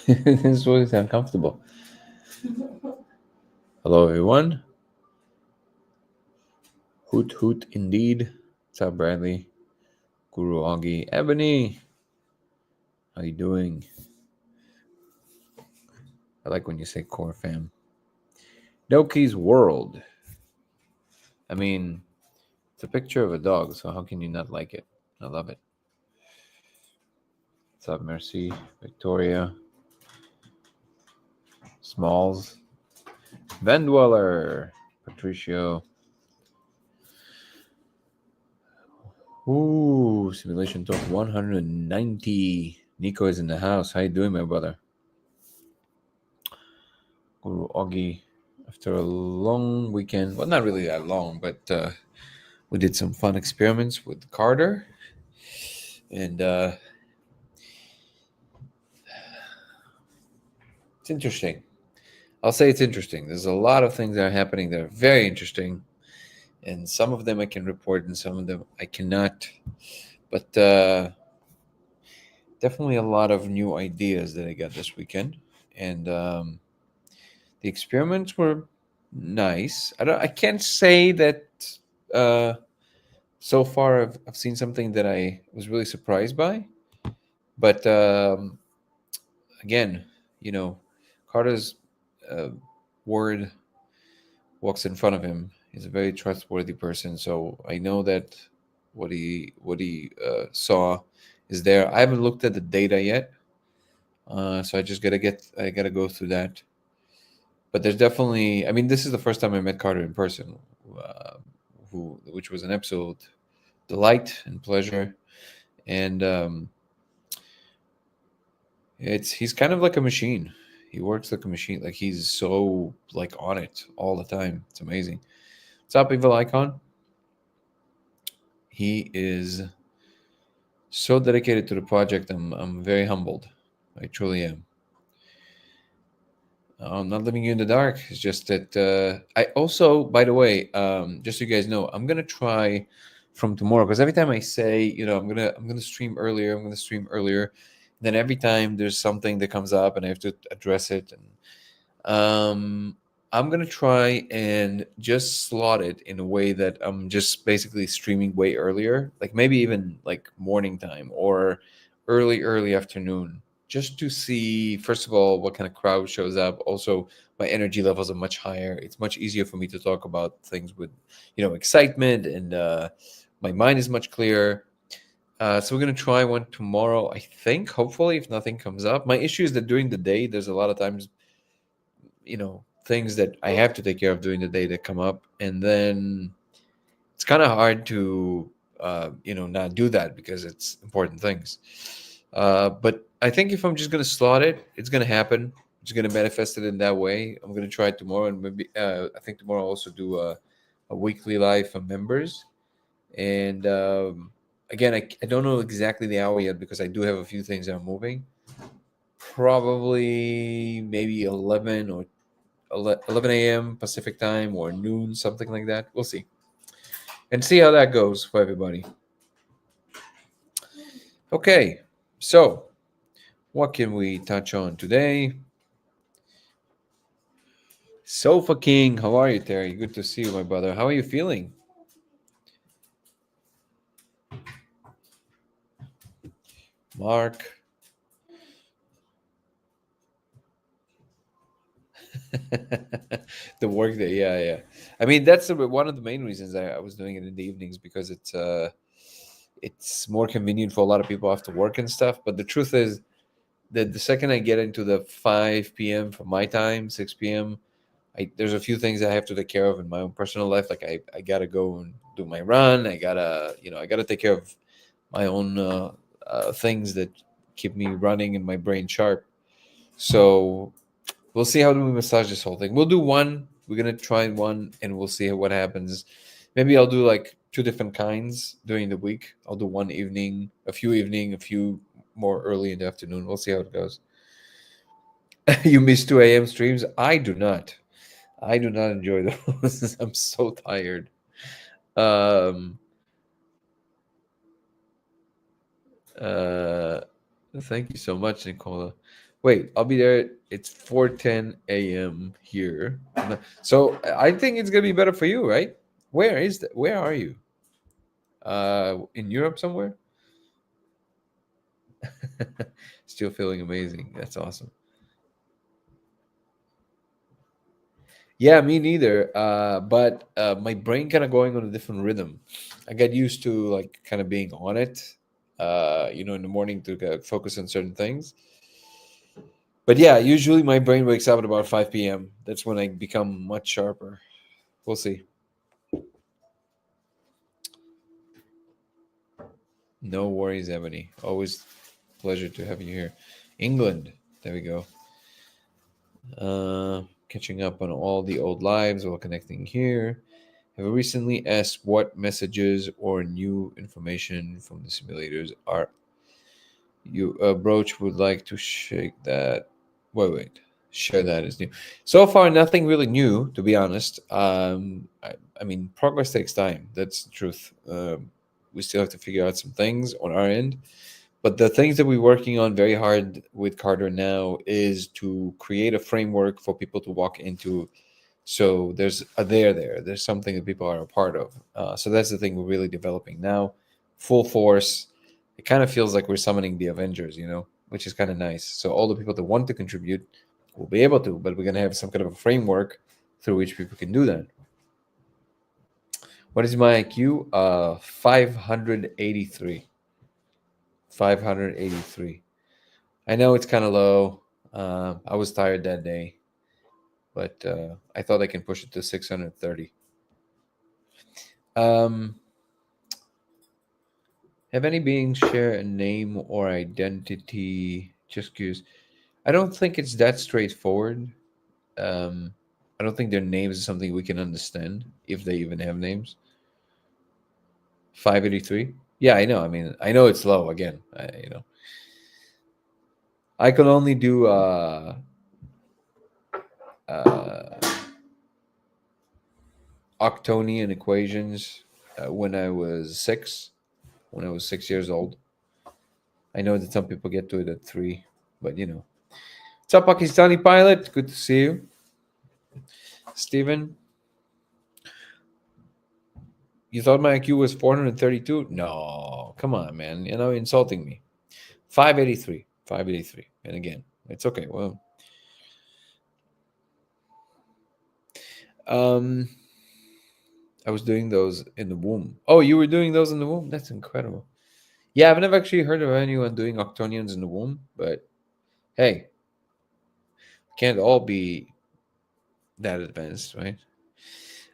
This is really uncomfortable. Hello, everyone. Hoot hoot indeed. What's up, Bradley? Guru Augie, Ebony. How you doing? I like when you say core fam. Doki's World. I mean, it's a picture of a dog, so how can you not like it? I love it. What's up, Mercy? Victoria. Smalls. Van Dweller. Patricio. Ooh, simulation talk 190. Nico is in the house. How you doing, my brother? Guru Augie. After a long weekend, well, not really that long, but we did some fun experiments with Carter, and it's interesting. I'll say it's interesting. There's a lot of things that are happening that are very interesting, and some of them I can report, and some of them I cannot. But definitely a lot of new ideas that I got this weekend, and the experiments were nice. I can't say that. Uh, so far, I've seen something that I was really surprised by, but again, you know, Carter's uh, word walks in front of him. He's a very trustworthy person, so I know that what he saw is there. I haven't looked at the data yet, so I gotta go through that. But there's definitely, I mean, this is the first time I met Carter in person, uh, which was an absolute delight and pleasure, and he's kind of like a machine. He works like a machine. Like he's so like on it all the time. It's amazing. What's up, Evil Icon? He is so dedicated to the project. I'm very humbled. I truly am. I'm not leaving you in the dark. It's just that I also, by the way, just so you guys know, I'm gonna try from tomorrow because every time I say, I'm gonna stream earlier. I'm gonna stream earlier. Then every time there's something that comes up and I have to address it, and I'm gonna try and just slot it in a way that I'm just basically streaming way earlier, like maybe even like morning time or early afternoon, just to see first of all what kind of crowd shows up. Also, my energy levels are much higher. It's much easier for me to talk about things with, excitement, and my mind is much clearer. So we're gonna try one tomorrow, I think. Hopefully, if nothing comes up. My issue is that during the day, there's a lot of times, things that I have to take care of during the day that come up, and then it's kind of hard to, not do that because it's important things. But I think if I'm just gonna slot it, it's gonna happen. It's gonna manifest it in that way. I'm gonna try it tomorrow, and maybe I think tomorrow I'll also do a weekly live for members. And again, I don't know exactly the hour yet because I do have a few things that are moving. Probably maybe 11 a.m. Pacific time or noon, something like that. We'll see. And see how that goes for everybody. Okay, so what can we touch on today? Sofa King, how are you, Terry? Good to see you, my brother. How are you feeling? Mark. The work day, yeah. I mean, that's one of the main reasons I was doing it in the evenings because it's more convenient for a lot of people after work and stuff. But the truth is that the second I get into the 5 p.m. for my time, 6 p.m., there's a few things I have to take care of in my own personal life. Like I gotta go and do my run. I gotta take care of my own things that keep me running and my brain sharp. So we'll see how do we massage this whole thing. We'll do one. We're gonna try one, and we'll see what happens. Maybe I'll do like two different kinds during the week. I'll do one evening, a few more early in the afternoon. We'll see how it goes. You miss 2 a.m. streams? I do not. I do not enjoy those. I'm so tired. Um, uh, Thank you so much, Nicola. Wait, I'll be there. It's 4:10 a.m. here. So I think it's gonna be better for you, right? Where is that? Where are you? In Europe somewhere? Still feeling amazing. That's awesome. Yeah, me neither. But my brain kind of going on a different rhythm. I got used to like kind of being on it. In the morning to focus on certain things. But yeah, usually my brain wakes up at about 5 p.m. That's when I become much sharper. We'll see. No worries, Ebony. Always pleasure to have you here. England. There we go. Catching up on all the old lives while connecting here. Have recently asked what messages or new information from the simulators are you Broach would like to shake that. Wait. Share that is new. So far, nothing really new, to be honest. I mean, progress takes time. That's the truth. We still have to figure out some things on our end. But the things that we're working on very hard with Carter now is to create a framework for people to walk into. So there's a there. There's something that people are a part of. So that's the thing we're really developing now, full force. It kind of feels like we're summoning the Avengers, which is kind of nice. So all the people that want to contribute will be able to, but we're gonna have some kind of a framework through which people can do that. What is my IQ? 583. 583. I know it's kind of low. I was tired that day, but I thought I can push it to 630. Um, have any beings share a name or identity? Just curious. I don't think it's that straightforward. Um, I don't think their names is something we can understand if they even have names. 583. Yeah, I know. I mean, I know it's low again. I can only do uh, octonian equations when I was 6. When I was 6 years old. I know that some people get to it at 3, but What's up, Pakistani pilot? Good to see you. Steven, you thought my IQ was 432? No, come on, man. Insulting me. 583. 583. And again, it's okay. Well, um, I was doing those in the womb. Oh, you were doing those in the womb? That's incredible. Yeah, I've never actually heard of anyone doing octonians in the womb, but hey, can't all be that advanced, right?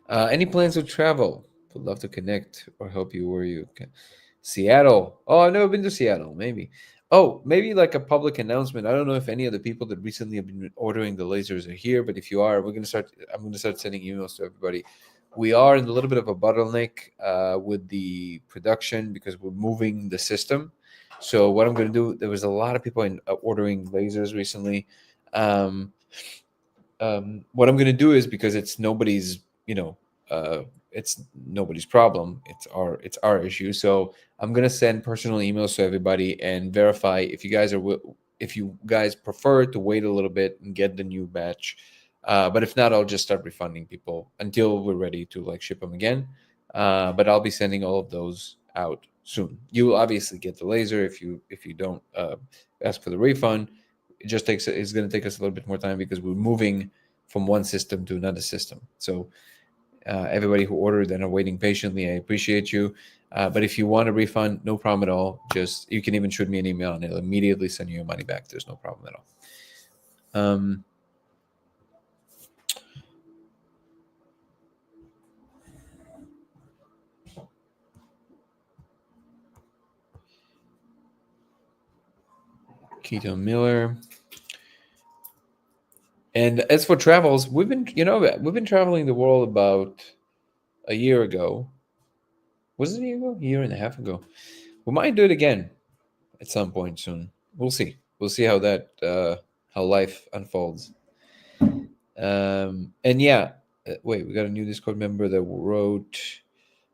Any plans to travel? Would love to connect or help you where you can. Seattle. Oh, I've never been to Seattle. Maybe. Oh, maybe like a public announcement. I don't know if any of the people that recently have been ordering the lasers are here, but if you are, we're gonna start. I'm gonna start sending emails to everybody. We are in a little bit of a bottleneck with the production because we're moving the system. So what I'm gonna do? There was a lot of people ordering lasers recently. Um, what I'm going to do is because it's nobody's problem. It's our issue. So I'm going to send personal emails to everybody and verify if you guys prefer to wait a little bit and get the new batch. But if not, I'll just start refunding people until we're ready to like ship them again. But I'll be sending all of those out soon. You will obviously get the laser if you don't ask for the refund. It's going to take us a little bit more time because we're moving from one system to another system. So everybody who ordered and are waiting patiently, I appreciate you. But if you want a refund, no problem at all. Just you can even shoot me an email and it'll immediately send you your money back. There's no problem at all. Keto Miller. And as for travels, we've been traveling the world about a year ago. Was it a year ago? A year and a half ago. We might do it again at some point soon. We'll see. We'll see how life unfolds. And yeah, wait, we got a new Discord member that wrote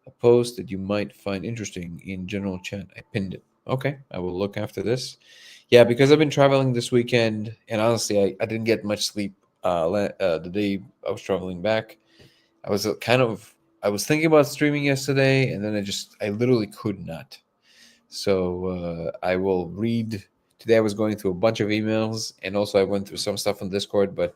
a post that you might find interesting in general chat. I pinned it. Okay, I will look after this. Yeah, because I've been traveling this weekend, and honestly, I didn't get much sleep the day I was traveling back. I was I was thinking about streaming yesterday, and then I literally could not. So I will read today. I was going through a bunch of emails, and also I went through some stuff on Discord, but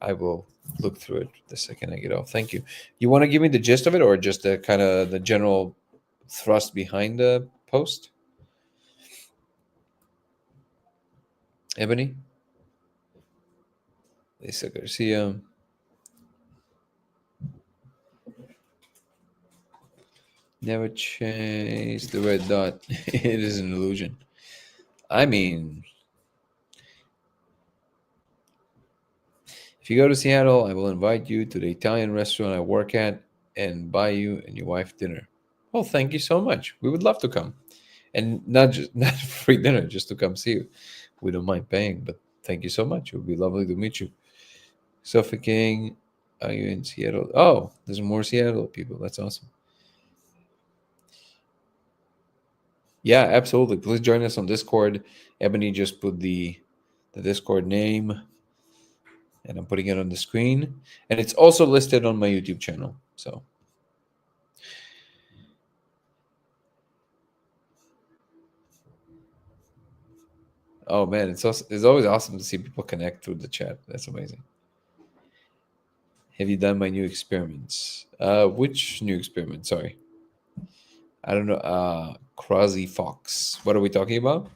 I will look through it the second I get off. Thank you. You want to give me the gist of it, or just the kind of the general thrust behind the post, Ebony? Lisa Garcia. Never chase the red dot. It is an illusion. I mean, if you go to Seattle, I will invite you to the Italian restaurant I work at and buy you and your wife dinner. Well, thank you so much. We would love to come. And not just not free dinner, just to come see you. We don't mind paying, but thank you so much. It would be lovely to meet you. Sophie King, are you in Seattle? Oh, there's more Seattle people. That's awesome. Yeah, absolutely. Please join us on Discord. Ebony just put the Discord name, and I'm putting it on the screen. And it's also listed on my YouTube channel. So, oh man, it's always awesome to see people connect through the chat. That's amazing. Have you done my new experiments? Which new experiment? Sorry, I don't know. Crosby Fox. What are we talking about?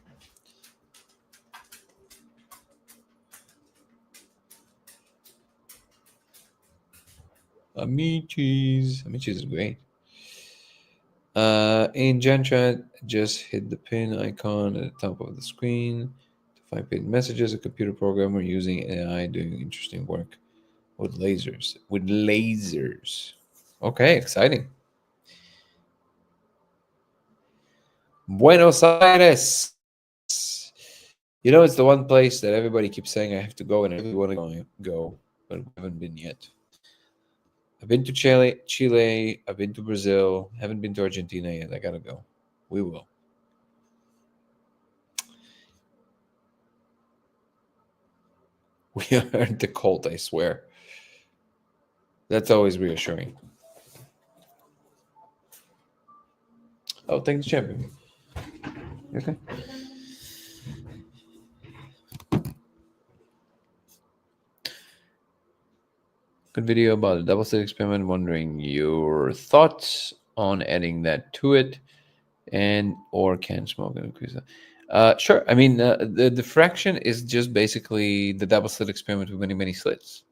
Amichis. Amichis is great. In Gen Chat, just hit the pin icon at the top of the screen to find pinned messages. A computer programmer using AI doing interesting work with lasers. With lasers. Okay, exciting. Buenos Aires. You know, it's the one place that everybody keeps saying I have to go, and I really want to go, but we haven't been yet. I've been to Chile. I've been to Brazil. Haven't been to Argentina yet. I gotta go. We will. We are the cult, I swear. That's always reassuring. Oh, thank the champion. Okay. Good video about a double slit experiment. Wondering your thoughts on adding that to it, and or can smoke and increase that. Sure. I mean, the diffraction is just basically the double slit experiment with many slits.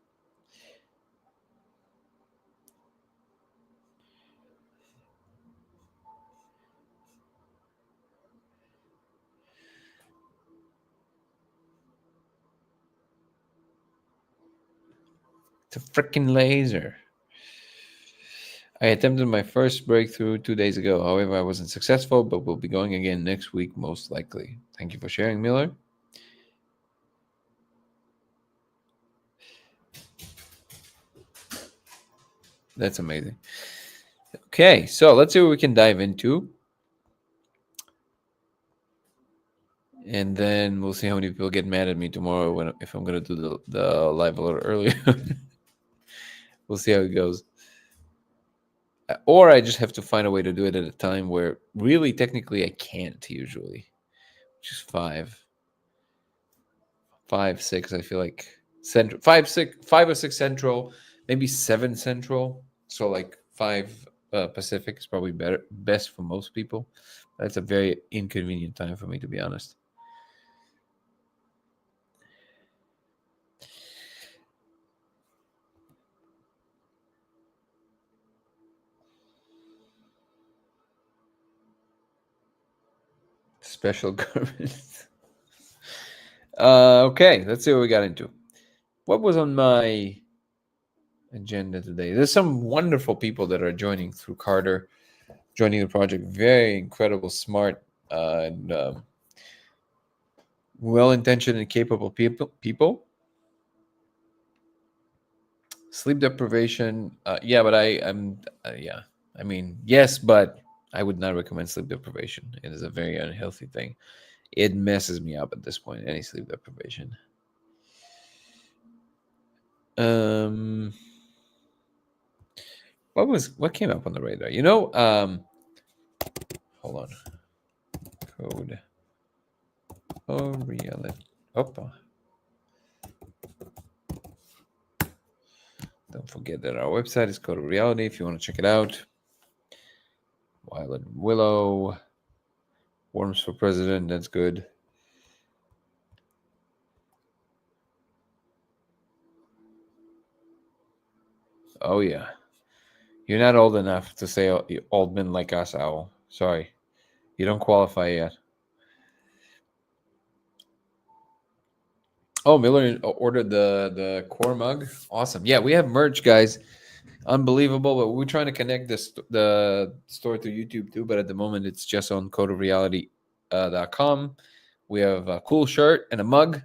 It's a freaking laser. I attempted my first breakthrough 2 days ago. However, I wasn't successful, but we'll be going again next week, most likely. Thank you for sharing, Miller. That's amazing. Okay, so let's see what we can dive into. And then we'll see how many people get mad at me tomorrow if I'm going to do the live a little earlier. We'll see how it goes. Or I just have to find a way to do it at a time where really technically I can't usually, which is 5, 6. I feel like central 5 or 6 central, maybe 7 central. So like 5 Pacific is probably best for most people. That's a very inconvenient time for me, to be honest. Special government. Okay, let's see what we got into. What was on my agenda today? There's some wonderful people that are joining through Carter, joining the project. Very incredible, smart, and well-intentioned and capable people. Sleep deprivation. Yeah, but I'm. Yeah. I mean, yes, but I would not recommend sleep deprivation. It is a very unhealthy thing. It messes me up at this point. Any sleep deprivation. Um, what came up on the radar? Hold on. Code. Oh, reality. Opa. Don't forget that our website is Code of Reality if you want to check it out. Violet Willow. Worms for President. That's good. Oh, yeah. You're not old enough to say old men like us, Owl. Sorry. You don't qualify yet. Oh, Miller ordered the core mug. Awesome. Yeah, we have merch, guys. Unbelievable. But we're trying to connect the store to YouTube too. But at the moment, it's just on codeofreality.com. We have a cool shirt and a mug.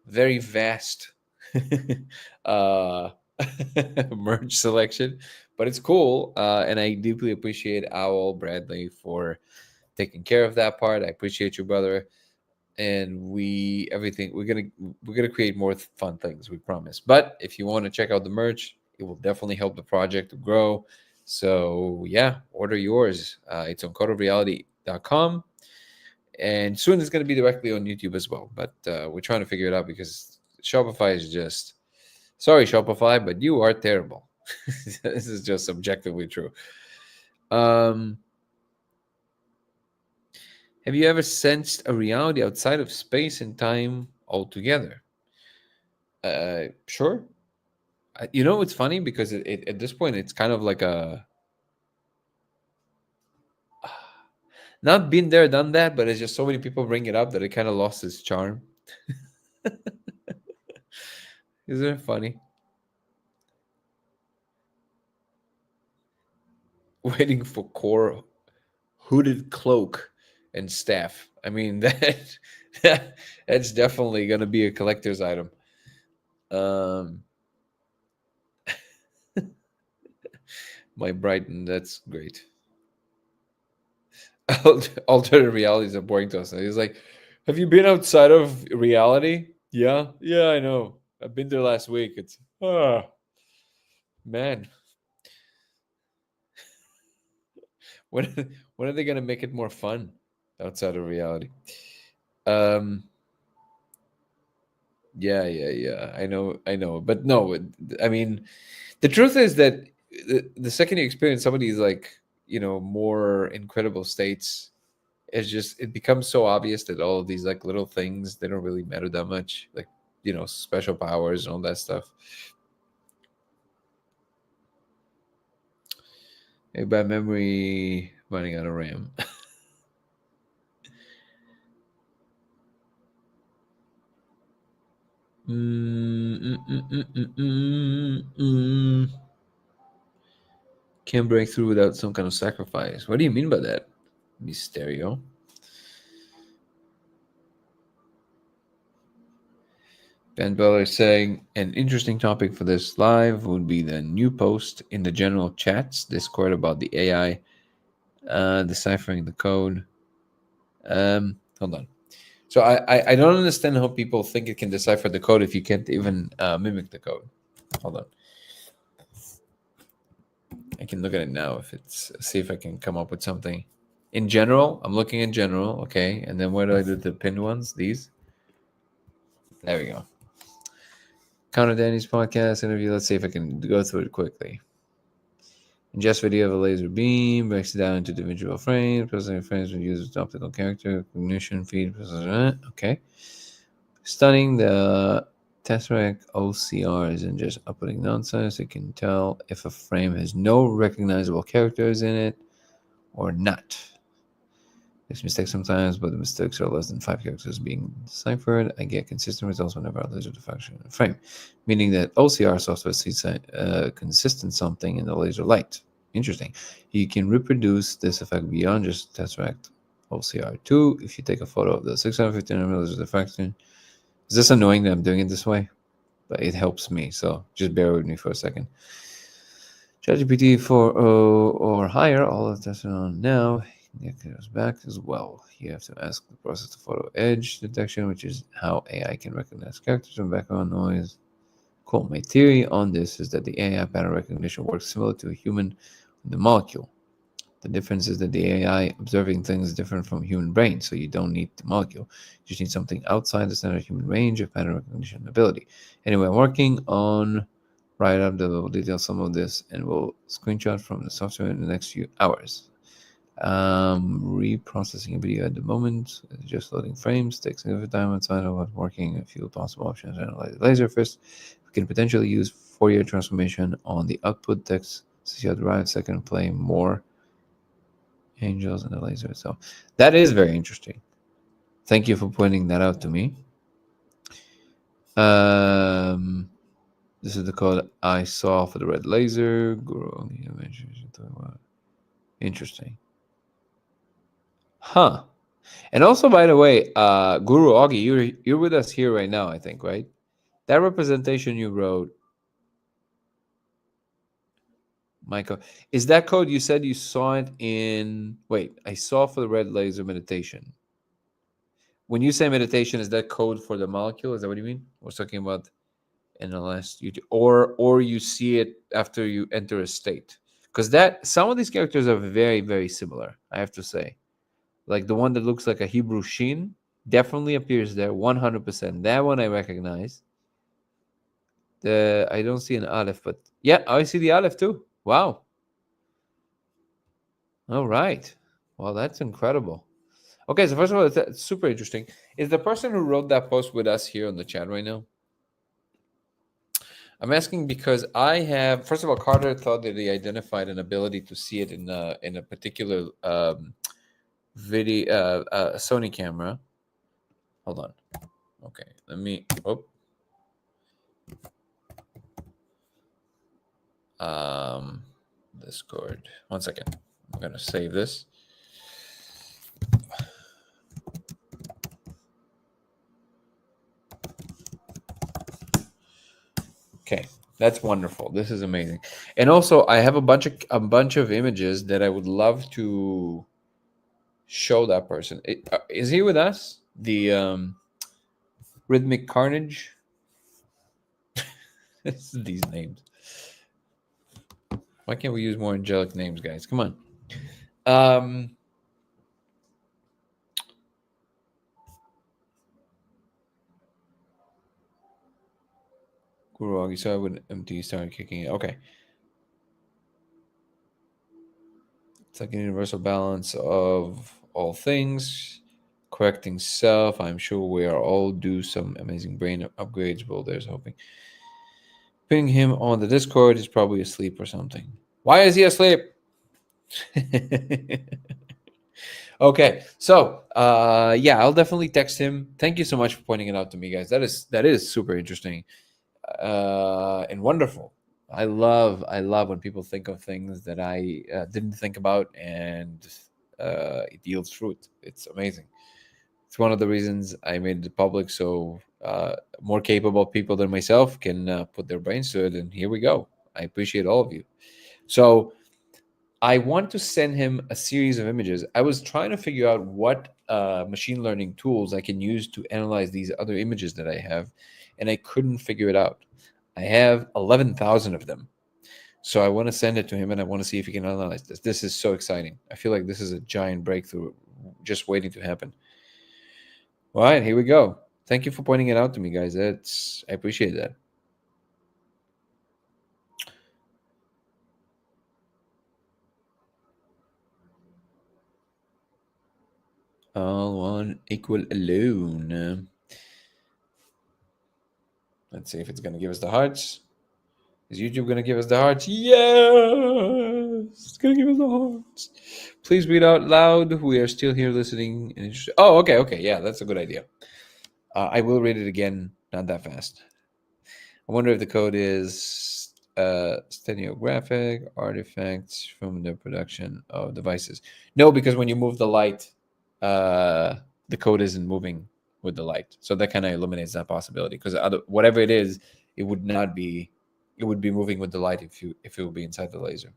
Very vast uh, merch selection, but it's cool. And I deeply appreciate Owl Bradley for taking care of that part. I appreciate you, brother. And we're gonna create more fun things, we promise. But if you want to check out the merch, it will definitely help the project to grow. So yeah, order yours. It's on codeofreality.com, and soon it's going to be directly on YouTube as well. But we're trying to figure it out because Shopify is just, sorry Shopify, but you are terrible. This is just objectively true. um Have you ever sensed a reality outside of space and time altogether? Sure. It's funny because at this point it's kind of like a not been there, done that, but it's just so many people bring it up that it kind of lost its charm. Isn't it funny? Waiting for core hooded cloak and staff. I mean that's definitely gonna be a collector's item. Um, my Brighton, that's great. Alternative realities are boring to us. And he's like, "Have you been outside of reality?" Yeah, yeah, I know. I've been there last week. It's man, when when are they gonna make it more fun outside of reality? Um, yeah, yeah, yeah. I know, but no. I mean, the truth is that the second you experience somebody's like more incredible states, it's just it becomes so obvious that all of these like little things, they don't really matter that much, like special powers and all that stuff. A bad memory, running out of RAM. Can't break through without some kind of sacrifice. What do you mean by that, Mysterio? Ben Beller is saying an interesting topic for this live would be the new post in the general chats Discord about the AI deciphering the code. Hold on. So I don't understand how people think it can decipher the code if you can't even mimic the code. Hold on. I can look at it now if it's see if I can come up with something. In general, I'm looking in general, okay, and then where do I do the pinned ones? These. There we go. Counter Danny's podcast interview. Let's see if I can go through it quickly. Ingest video of a laser beam, breaks it down into individual frames, processing frames with user's optical character, recognition feed, okay. Studying the Tesseract OCRs and just uploading nonsense, it can tell if a frame has no recognizable characters in it or not. Makes mistakes sometimes, but the mistakes are less than 5 characters being deciphered. I get consistent results whenever I laser diffraction in a frame, meaning that OCR software sees consistent something in the laser light. Interesting. You can reproduce this effect beyond just Tesseract OCR2 if you take a photo of the 650 laser diffraction. Is this annoying that I'm doing it this way? But it helps me, so just bear with me for a second. ChatGPT 4.0 or higher, all of that's on now. It goes back as well. You have to ask the process the photo edge detection, which is how AI can recognize characters from background noise. Cool. My theory on this is that the AI pattern recognition works similar to a human with the molecule. The difference is that the AI observing things is different from human brain, so you don't need the molecule. You just need something outside the standard human range of pattern recognition ability. Anyway, I'm working on write up that will detail some of this and will screenshot from the software in the next few hours. Reprocessing a video at the moment, just loading frames, takes a bit of time outside of what working a few possible options. Analyze the laser first. We can potentially use Fourier transformation on the output text. See how derived second play more angels and the laser itself. That is very interesting. Thank you for pointing that out to me. This is the code I saw for the red laser. Interesting. Huh. And also, by the way, Guru Augie, you're with us here right now, I think, right? That representation you wrote, Michael, is that code you said you saw it in? Wait, I saw for the red laser meditation. When you say meditation, is that code for the molecule? Is that what you mean? We're talking about in the last YouTube, or you see it after you enter a state, because that some of these characters are very, very similar. I have to say, like the one that looks like a Hebrew Shin definitely appears there 100%. That one I recognize. I don't see an Aleph, but yeah, I see the Aleph too. Wow. All right. Well, that's incredible. Okay, so first of all, it's super interesting. Is the person who wrote that post with us here on the chat right now? I'm asking because I have. First of all, Carter thought that he identified an ability to see it in a particular video Sony camera. Hold on. Okay, let me. Oh. Discord. 1 second. I'm gonna save this. Okay, that's wonderful. This is amazing. And also, I have a bunch of images that I would love to show that person. Is he with us? The Rhythmic Carnage. These names. Why can't we use more angelic names, guys? Come on. Kuragi, so I would empty started kicking it. Okay. It's like a universal balance of all things, correcting self. I'm sure we are all due some amazing brain upgrades. Well, there's hoping. Ping him on the Discord. He's probably asleep or something. Why is he asleep? Okay, so yeah, I'll definitely text him. Thank you so much for pointing it out to me, guys. That is super interesting and wonderful. I love when people think of things that I didn't think about, and it yields fruit. It's amazing. It's one of the reasons I made it public, so more capable people than myself can put their brains to it. And here we go. I appreciate all of you. So I want to send him a series of images. I was trying to figure out what machine learning tools I can use to analyze these other images that I have, and I couldn't figure it out. I have 11,000 of them. So I want to send it to him, and I want to see if he can analyze this. This is so exciting. I feel like this is a giant breakthrough just waiting to happen. All right, here we go. Thank you for pointing it out to me, guys. I appreciate that. All one equal alone. Let's see if it's going to give us the hearts. Is YouTube going to give us the hearts? Yes! It's going to give us the hearts. Please read out loud. We are still here listening. Oh, okay, okay. Yeah, that's a good idea. I will read it again, not that fast. I wonder if the code is stereographic artifacts from the production of devices. No, because when you move the light, the code isn't moving with the light. So that kind of eliminates that possibility, because whatever it is, it would not be it would be moving with the light if it would be inside the laser.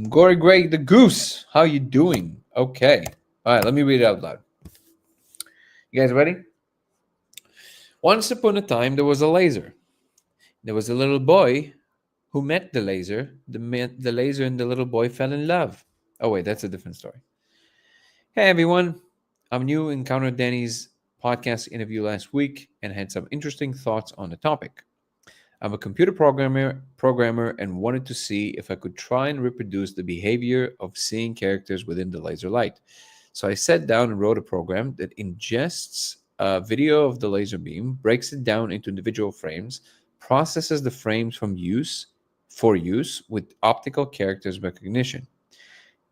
Gory Greg the Goose, how you doing? Okay. All right, let me read it out loud. You guys ready? Once upon a time, there was a laser. There was a little boy who met the laser. The laser and the little boy fell in love. Oh, wait, that's a different story. Hey, everyone. I'm new, encountered Danny's podcast interview last week and had some interesting thoughts on the topic. I'm a computer programmer and wanted to see if I could try and reproduce the behavior of seeing characters within the laser light. So I sat down and wrote a program that ingests a video of the laser beam, breaks it down into individual frames, processes the frames for use with optical characters recognition,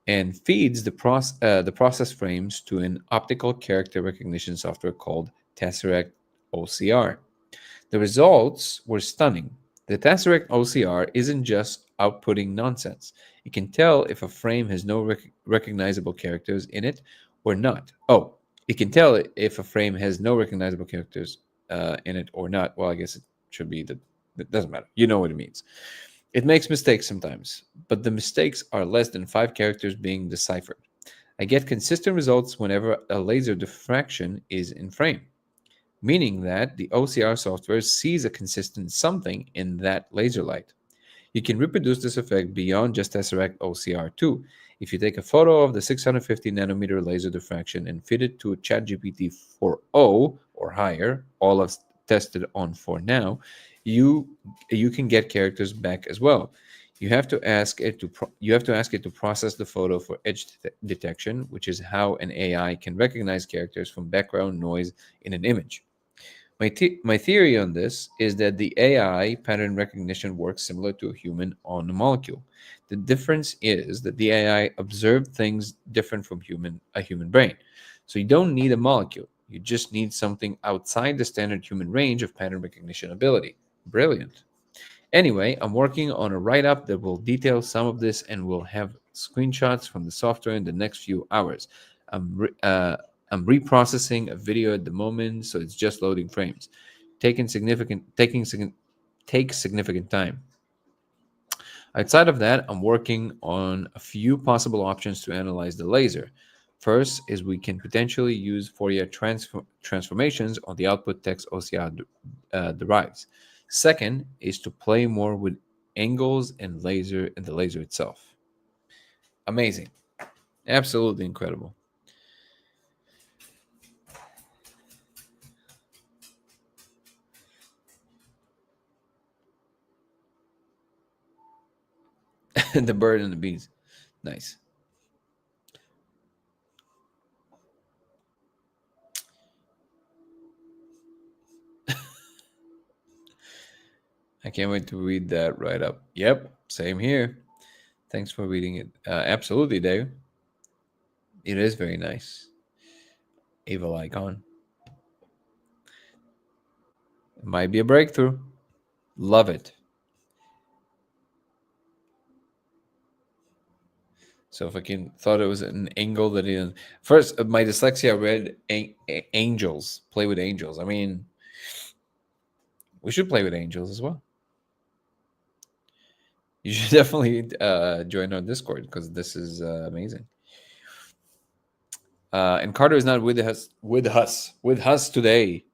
and feeds the process frames to an optical character recognition software called Tesseract OCR. The results were stunning. The Tesseract OCR isn't just outputting nonsense. It can tell if a frame has no recognizable characters in it or not. Oh, it can tell if a frame has no recognizable characters in it or not. Well, I guess it should be that. It doesn't matter. You know what it means. It makes mistakes sometimes, but the mistakes are less than 5 characters being deciphered. I get consistent results whenever a laser diffraction is in frame, meaning that the OCR software sees a consistent something in that laser light. You can reproduce this effect beyond just Tesseract OCR too. If you take a photo of the 650 nanometer laser diffraction and feed it to a ChatGPT 4.0 or higher, all I've tested on for now, you you can get characters back as well. You have to ask it to process the photo for edge detection, which is how an AI can recognize characters from background noise in an image. My theory on this is that the AI pattern recognition works similar to a human on a molecule. The difference is that the AI observed things different from a human brain. So you don't need a molecule. You just need something outside the standard human range of pattern recognition ability. Brilliant. Anyway, I'm working on a write up that will detail some of this and will have screenshots from the software in the next few hours. I'm, re- uh, I'm reprocessing a video at the moment, so it's just loading frames. Taking significant taking sign- Takes significant time. Outside of that, I'm working on a few possible options to analyze the laser. First is we can potentially use Fourier transformations on the output text OCR derives. Second is to play more with angles and the laser itself. Amazing. Absolutely incredible. The bird and the bees. Nice. I can't wait to read that right up. Yep, same here. Thanks for reading it. Absolutely, Dave. It is very nice. Evil icon. It might be a breakthrough. Love it. So if I can thought it was an angle that in first my dyslexia read angels play with angels. I mean, we should play with angels as well. You should definitely join our Discord because this is amazing. And Carter is not with us today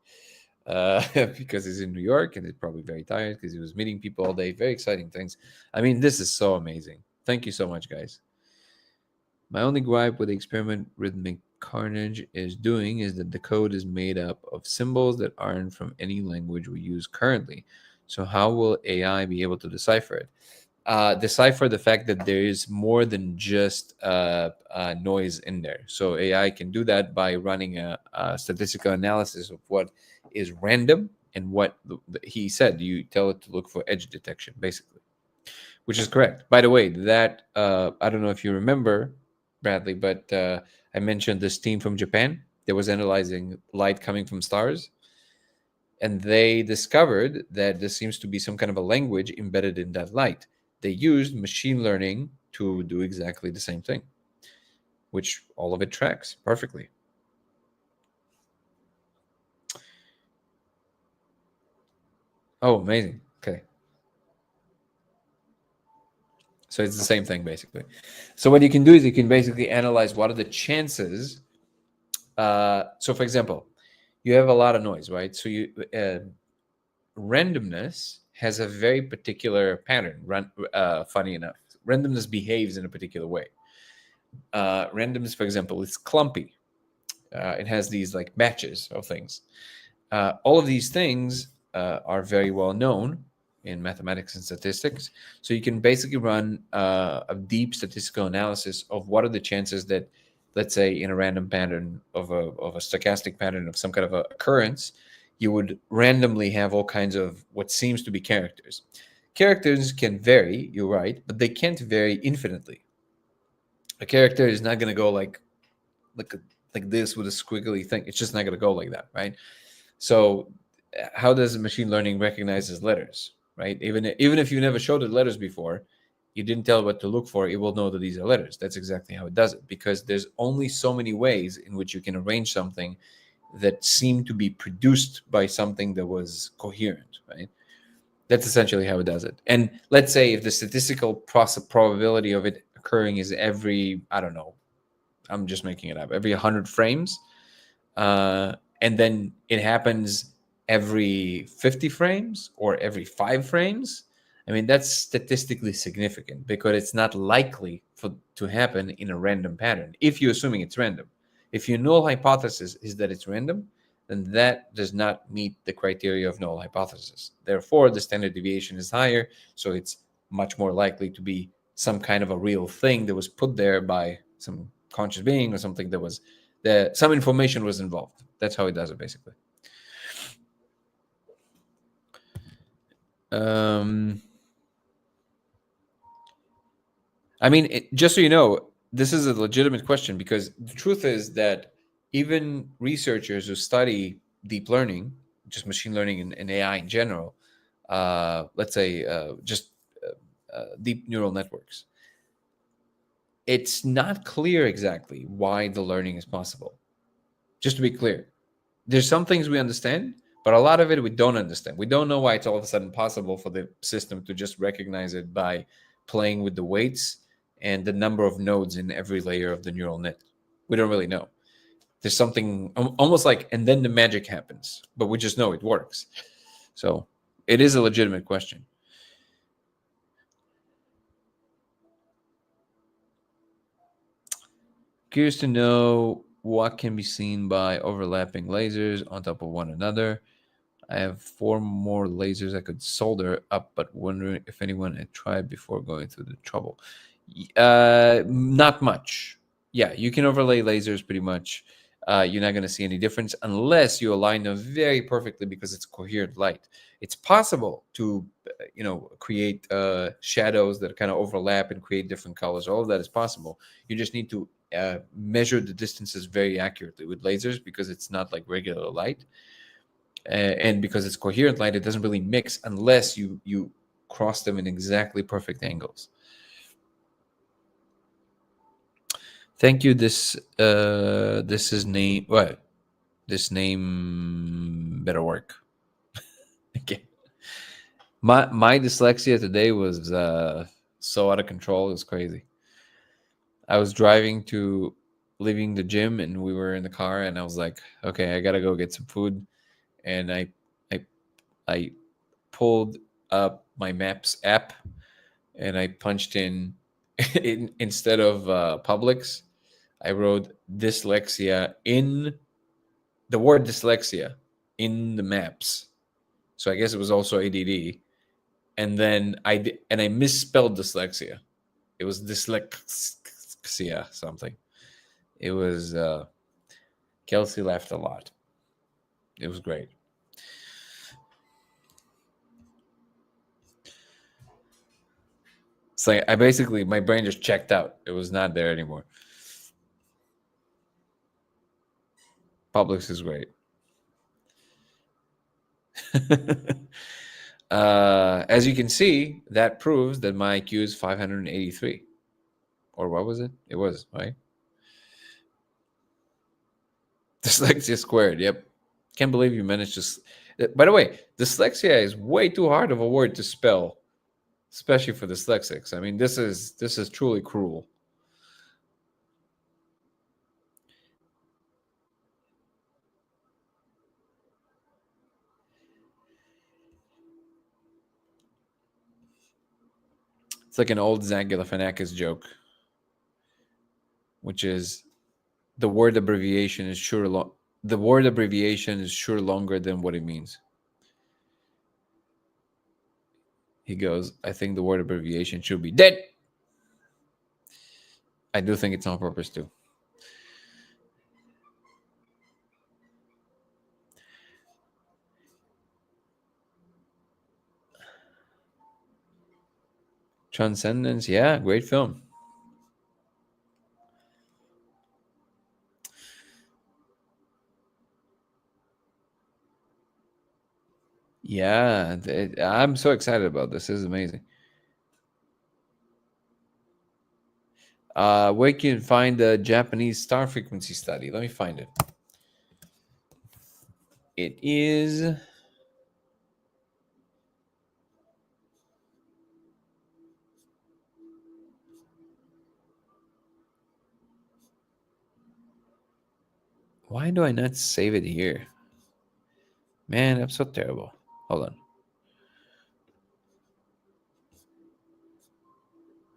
because he's in New York and he's probably very tired because he was meeting people all day. Very exciting things. I mean, this is so amazing. Thank you so much, guys. My only gripe with the experiment Rhythmic Carnage is doing is that the code is made up of symbols that aren't from any language we use currently. So how will AI be able to decipher it? Decipher the fact that there is more than just noise in there. So AI can do that by running a statistical analysis of what is random and what he said. You tell it to look for edge detection, basically, which is correct. By the way, that I don't know if you remember, Bradley, but I mentioned this team from Japan that was analyzing light coming from stars, and they discovered that there seems to be some kind of a language embedded in that light. They used machine learning to do exactly the same thing, which all of it tracks perfectly. Oh, amazing. Okay. So it's the same thing basically. So what you can do is you can basically analyze what are the chances. So for example, you have a lot of noise, right? So randomness has a very particular pattern. Funny enough, randomness behaves in a particular way. Randomness, for example, is clumpy. It has these like matches of things. All of these things are very well known in mathematics and statistics. So you can basically run a deep statistical analysis of what are the chances that, let's say, in a random pattern of a stochastic pattern of some kind of a occurrence, you would randomly have all kinds of what seems to be characters. Characters can vary, you're right, but they can't vary infinitely. A character is not going to go like like this with a squiggly thing. It's just not going to go like that, right? So, how does machine learning recognize letters, right? Even if you never showed it letters before, you didn't tell it what to look for, it will know that these are letters. That's exactly how it does it, because there's only so many ways in which you can arrange something that seemed to be produced by something that was coherent, right? That's essentially how it does it. And let's say if the statistical probability of it occurring is every, I don't know, I'm just making it up, every 100 frames, and then it happens every 50 frames or every 5 frames. I mean, that's statistically significant because it's not likely for to happen in a random pattern if you're assuming it's random. If your null hypothesis is that it's random, then that does not meet the criteria of null hypothesis. Therefore, the standard deviation is higher, so it's much more likely to be some kind of a real thing that was put there by some conscious being or something that was that some information was involved. That's how it does it basically. Um, I mean, just so you know, this is a legitimate question because the truth is that even researchers who study deep learning, just machine learning and AI in general, let's say just deep neural networks, it's not clear exactly why the learning is possible. Just to be clear, there's some things we understand, but a lot of it we don't understand. We don't know why it's all of a sudden possible for the system to just recognize it by playing with the weights and the number of nodes in every layer of the neural net. We don't really know. There's something almost like, and then the magic happens, but we just know it works. So it is a legitimate question. Curious to know what can be seen by overlapping lasers on top of one another. I have 4 more lasers I could solder up, but wondering if anyone had tried before going through the trouble. Not much. Yeah, you can overlay lasers pretty much. You're not going to see any difference unless you align them very perfectly because it's coherent light. It's possible to, create shadows that kind of overlap and create different colors. All of that is possible. You just need to measure the distances very accurately with lasers because it's not like regular light, and because it's coherent light, it doesn't really mix unless you cross them in exactly perfect angles. Thank you. This is name what? This name better work. Okay. My dyslexia today was so out of control. It was crazy. I was driving to leaving the gym and we were in the car and I was like, okay, I gotta go get some food. And I I pulled up my Maps app and I punched instead of Publix, I wrote dyslexia in the word dyslexia in the maps. So I guess it was also ADD. And then I misspelled dyslexia. It was dyslexia something. It was Kelsey laughed a lot. It was great. It's like I basically my brain just checked out. It was not there anymore. Publix is great. As you can see, that proves that my IQ is 583. Or what was it? It was, right? Dyslexia squared. Yep. Can't believe you managed to. By the way, dyslexia is way too hard of a word to spell, especially for dyslexics. I mean, this is truly cruel. It's like an old Zach Galifianakis joke, which is the word abbreviation is the word abbreviation is sure longer than what it means. He goes, I think the word abbreviation should be dead. I do think it's on purpose too. Transcendence, yeah, great film. Yeah, I'm so excited about this. This is amazing. Where can you find the Japanese star frequency study? Let me find it. It is. Why do I not save it here? Man, I'm so terrible. Hold on.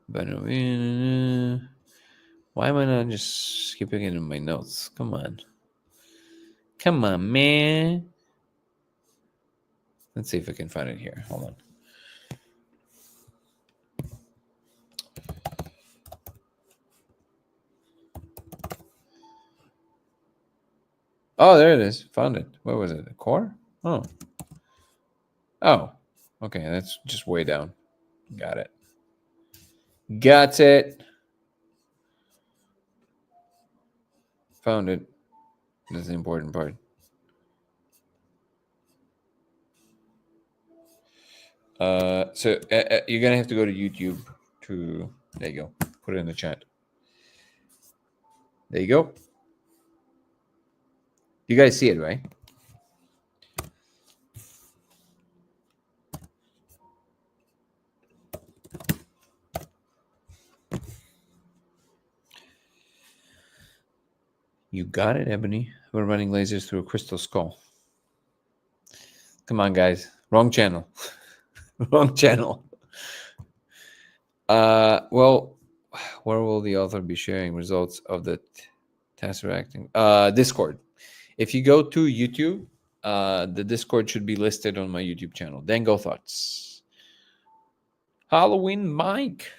But why am I not just skipping it in my notes? Come on. Come on, man. Let's see if I can find it here. Hold on. Oh, there it is. Found it. Where was it? The core? Oh. Oh. Okay, that's just way down. Got it. Got it. Found it. That's the important part. So you're gonna have to go to YouTube to. There you go. Put it in the chat. There you go. You guys see it, right? You got it, Ebony. We're running lasers through a crystal skull. Come on, guys. Wrong channel. Wrong channel. Well, where will the author be sharing results of the tesseracting? Discord. If you go to YouTube, the Discord should be listed on my YouTube channel. Dango Thoughts. Halloween Mike.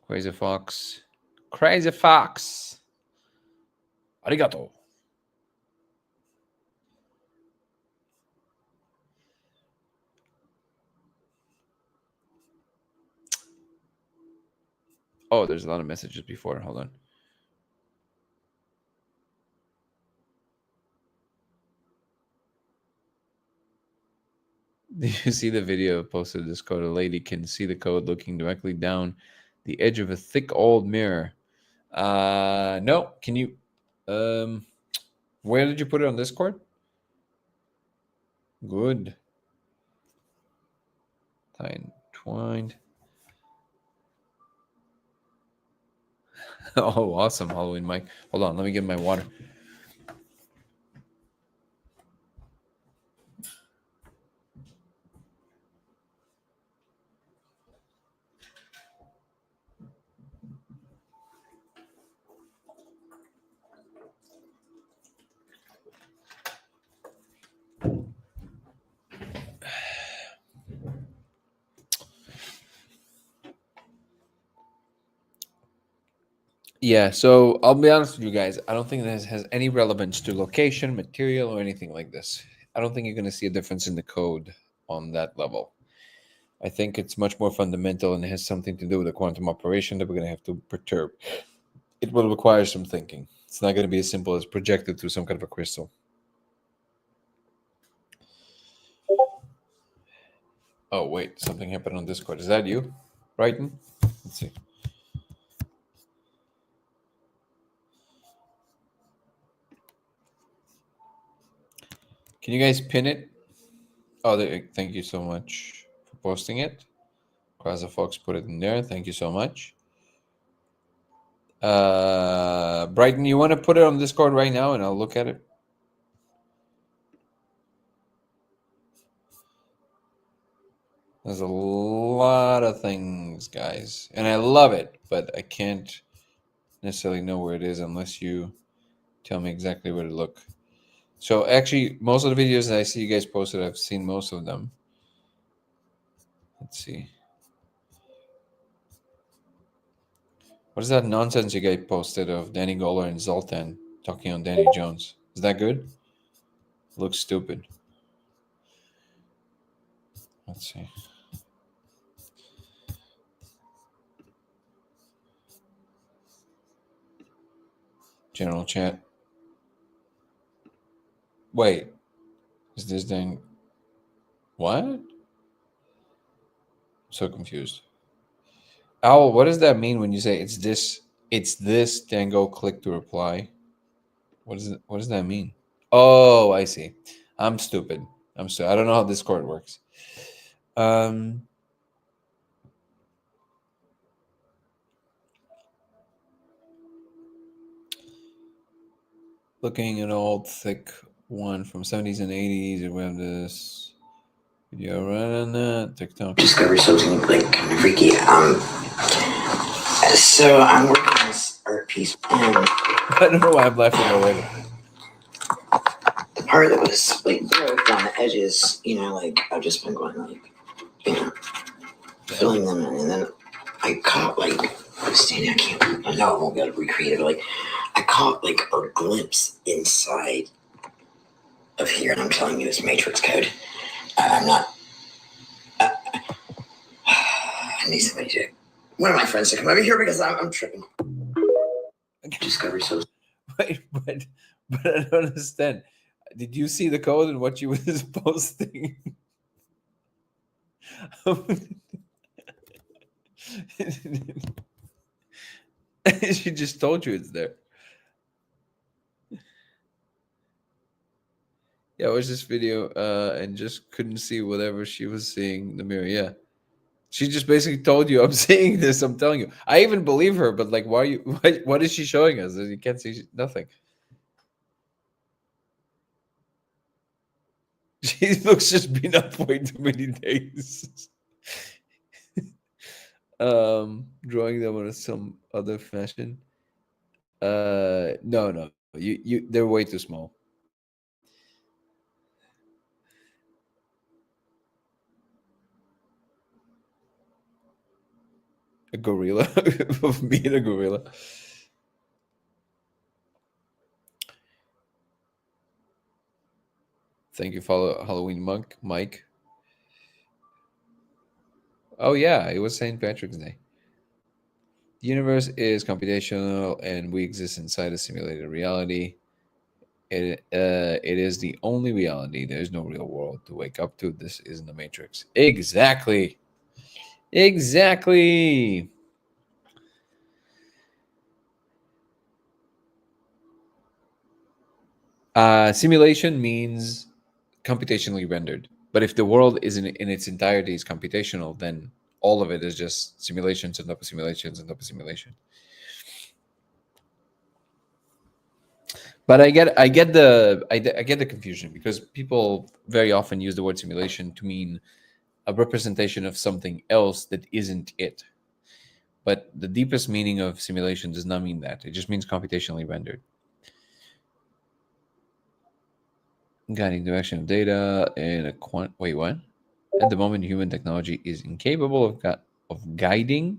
Crazy Fox. Crazy Fox. Arigato. Oh, there's a lot of messages before. Hold on. Did you see the video posted this code? A lady can see the code looking directly down the edge of a thick old mirror. No. Can you where did you put it on Discord? Good. Twined. Oh, awesome, Halloween Mike. Hold on, let me get my water. Yeah, so I'll be honest with you guys. I don't think this has any relevance to location, material, or anything like this. I don't think you're going to see a difference in the code on that level. I think it's much more fundamental and it has something to do with a quantum operation that we're going to have to perturb. It will require some thinking. It's not going to be as simple as projected through some kind of a crystal. Oh, wait, something happened on Discord. Is that you, Brighton? Let's see. Can you guys pin it? Oh, thank you so much for posting it. Kraza Fox put it in there. Thank you so much. Brighton, you want to put it on Discord right now and I'll look at it? There's a lot of things, guys, and I love it, but I can't necessarily know where it is unless you tell me exactly where to look. So actually, most of the videos that I see you guys posted, I've seen most of them. Let's see. What is that nonsense you guys posted of Danny Goller and Zoltan talking on Danny Jones? Is that good? Looks stupid. Let's see. General chat. Wait. Is this Dan? What? I'm so confused. Owl, what does that mean when you say it's this? It's this. Then go click to reply. What is it? What does that mean? Oh, I see. I'm stupid. I don't know how Discord works. Looking at an old thick one from 70s and 80s. We have this video right on that TikTok. Discover something like kind of freaky. So I'm working on this art piece, and I don't know why I'm laughing already. the part that was like broke on the edges, like I've just been going like, filling them in, and then I caught like I was standing. I know I won't be able to recreate it, but like I caught like a glimpse inside of here, and I'm telling you, it's Matrix code. I'm not. I need somebody to. One of my friends to come over here because I'm tripping. Discover so. Wait, but I don't understand. Did you see the code and what you was posting? She just told you it's there. Yeah, I watched this video and just couldn't see whatever she was seeing in the mirror. Yeah. She just basically told you, I'm seeing this, I'm telling you. I even believe her, but like, why are you, what is she showing us? You can't see nothing. She looks just been up way too many days. Drawing them on some other fashion. No. They're way too small. A gorilla of me and a gorilla. Thank you, follow Halloween monk Mike. Oh yeah, it was St. Patrick's Day. The universe is computational, and we exist inside a simulated reality. It is the only reality. There is no real world to wake up to. This isn't the Matrix. Exactly. Simulation means computationally rendered. But if the world is in its entirety is computational, then all of it is just simulations and simulations and simulation. But I get the confusion because people very often use the word simulation to mean a representation of something else that isn't it. But the deepest meaning of simulation does not mean that. It just means computationally rendered. Guiding direction of data in a wait, what? At the moment, human technology is incapable of guiding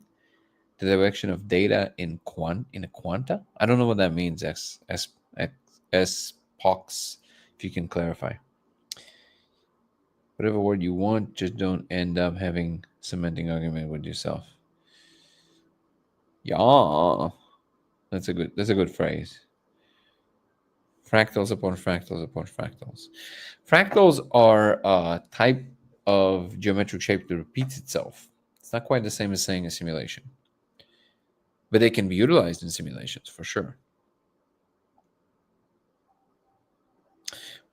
the direction of data in a quanta. I don't know what that means. S pox. If you can clarify. Whatever word you want, just don't end up having cementing argument with yourself. Yeah, that's a good phrase. Fractals upon fractals upon fractals. Fractals are a type of geometric shape that repeats itself. It's not quite the same as saying a simulation, but they can be utilized in simulations for sure.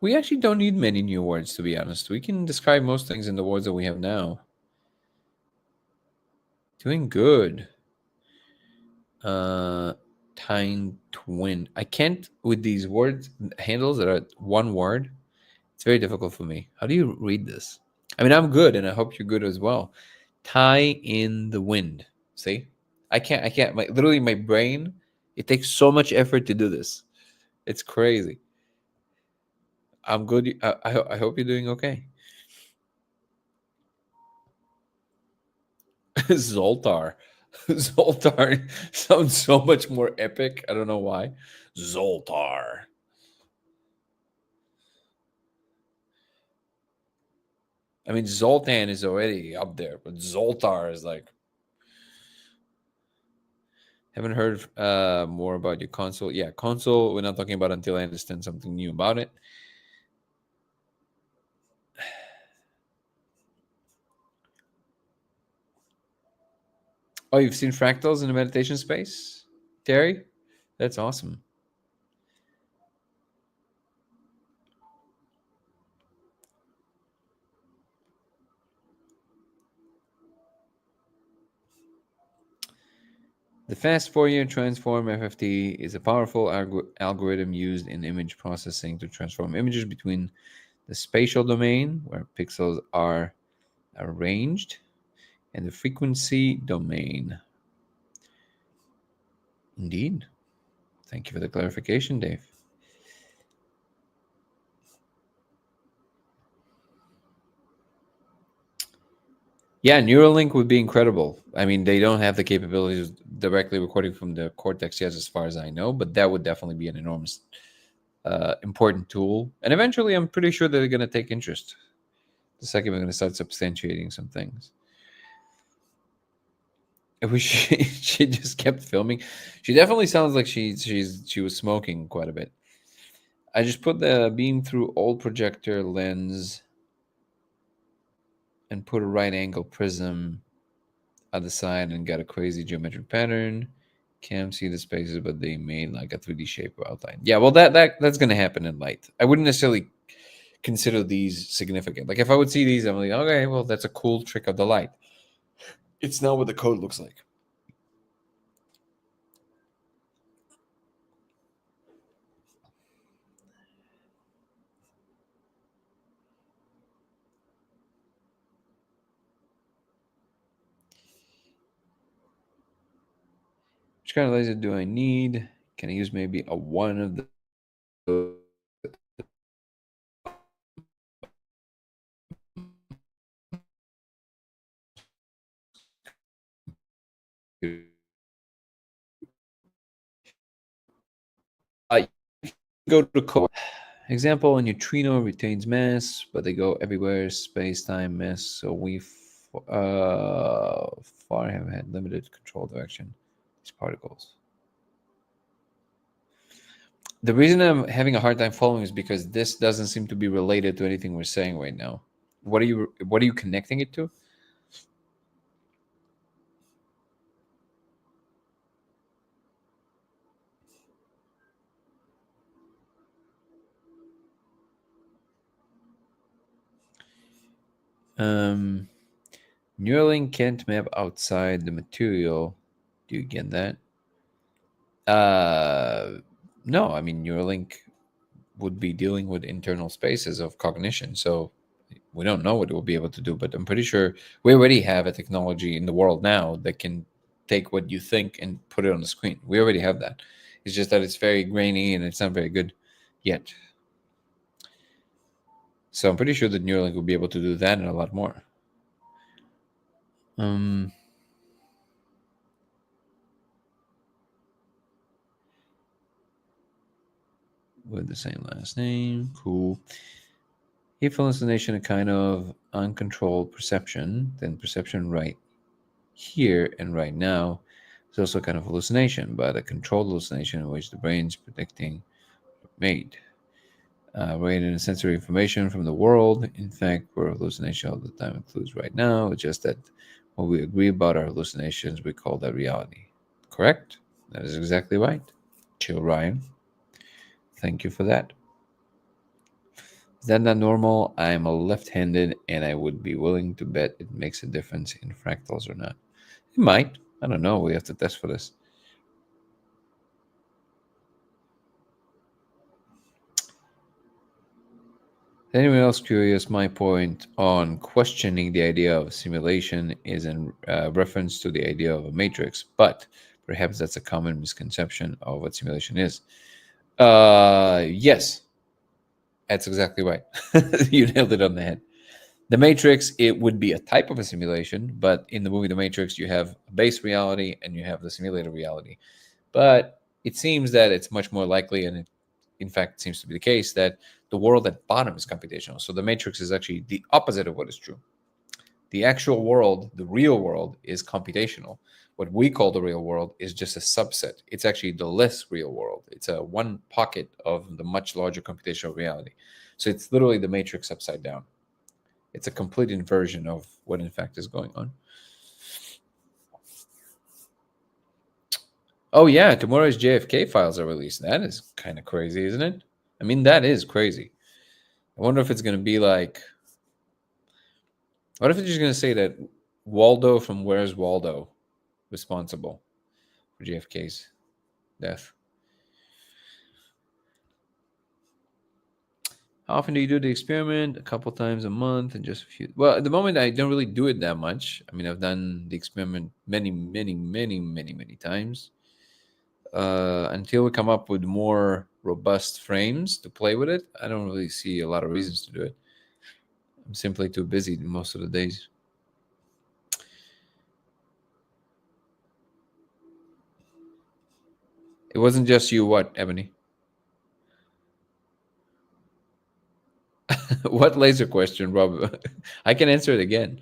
We actually don't need many new words, to be honest. We can describe most things in the words that we have now. Doing good. Uh, Tying twin. I can't with these words handles that are one word. It's very difficult for me. How do you read this? I mean, I'm good, and I hope you're good as well. Tie in the wind. See, I can't. I can't. My literally, my brain. It takes so much effort to do this. It's crazy. I'm good. I hope you're doing okay. Zoltar. Zoltar sounds so much more epic. I don't know why. Zoltar. I mean, Zoltan is already up there, but Zoltar is like. Haven't heard more about your console. Yeah, console. We're not talking about until I understand something new about it. Oh, you've seen fractals in the meditation space, Terry? That's awesome. The fast Fourier transform FFT is a powerful algorithm used in image processing to transform images between the spatial domain, where pixels are arranged, and the frequency domain. Indeed. Thank you for the clarification, Dave. Yeah, Neuralink would be incredible. I mean, they don't have the capabilities directly recording from the cortex yet, as far as I know, but that would definitely be an enormous, important tool. And eventually, I'm pretty sure they're going to take interest. The second we're going to start substantiating some things. I wish she just kept filming. She definitely sounds like she was smoking quite a bit. I just put the beam through old projector lens and put a right angle prism at the side and got a crazy geometric pattern. Can't see the spaces, but they made like a 3D shape or outline. Yeah, well, that's gonna happen in light. I wouldn't necessarily consider these significant. Like if I would see these, I'm like, okay, well, that's a cool trick of the light. It's not what the code looks like. Which kind of laser do I need? Can I use maybe a one of the I go to code. Example: a neutrino retains mass, but they go everywhere. Space-time mass, so we far have had limited control direction. These particles. The reason I'm having a hard time following is because this doesn't seem to be related to anything we're saying right now. What are you connecting it to? Um, Neuralink can't map outside the material. Do you get that? Uh, no. I mean, Neuralink would be dealing with internal spaces of cognition. So we don't know what it will be able to do, but I'm pretty sure we already have a technology in the world now that can take what you think and put it on the screen. We already have that. It's just that it's very grainy and it's not very good yet. So I'm pretty sure that Neuralink will be able to do that and a lot more. Um, with the same last name, cool. If hallucination a kind of uncontrolled perception, then perception right here and right now is also kind of hallucination, but a controlled hallucination in which the brain's predicting made. Rate in sensory information from the world. In fact, where hallucination all the time includes right now. It's just that when we agree about our hallucinations, we call that reality. Correct? That is exactly right. Chill, Ryan. Thank you for that. Is that not normal? I'm a left-handed, and I would be willing to bet it makes a difference in fractals or not. It might. I don't know. We have to test for this. Anyone else curious? My point on questioning the idea of simulation is in reference to the idea of a matrix, but perhaps that's a common misconception of what simulation is. Yes, that's exactly right. You nailed it on the head. The Matrix, it would be a type of a simulation, but in the movie The Matrix, you have a base reality and you have the simulated reality. But it seems that it's much more likely, and it, in fact, seems to be the case, that the world at bottom is computational. So the Matrix is actually the opposite of what is true. The actual world, the real world, is computational. What we call the real world is just a subset. It's actually the less real world. It's a one pocket of the much larger computational reality. So it's literally the Matrix upside down. It's a complete inversion of what in fact is going on. Oh yeah, tomorrow's JFK files are released. That is kind of crazy, isn't it? I mean, that is crazy. I wonder if it's going to be like, what if it's just going to say that Waldo from Where's Waldo responsible for JFK's death? How often do you do the experiment? A couple times a month and just a few. Well, at the moment, I don't really do it that much. I mean, I've done the experiment many times. Until we come up with more robust frames to play with it, I don't really see a lot of reasons to do it. I'm simply too busy most of the days. It wasn't just you, what, Ebony? What laser question, Rob? I can answer it again.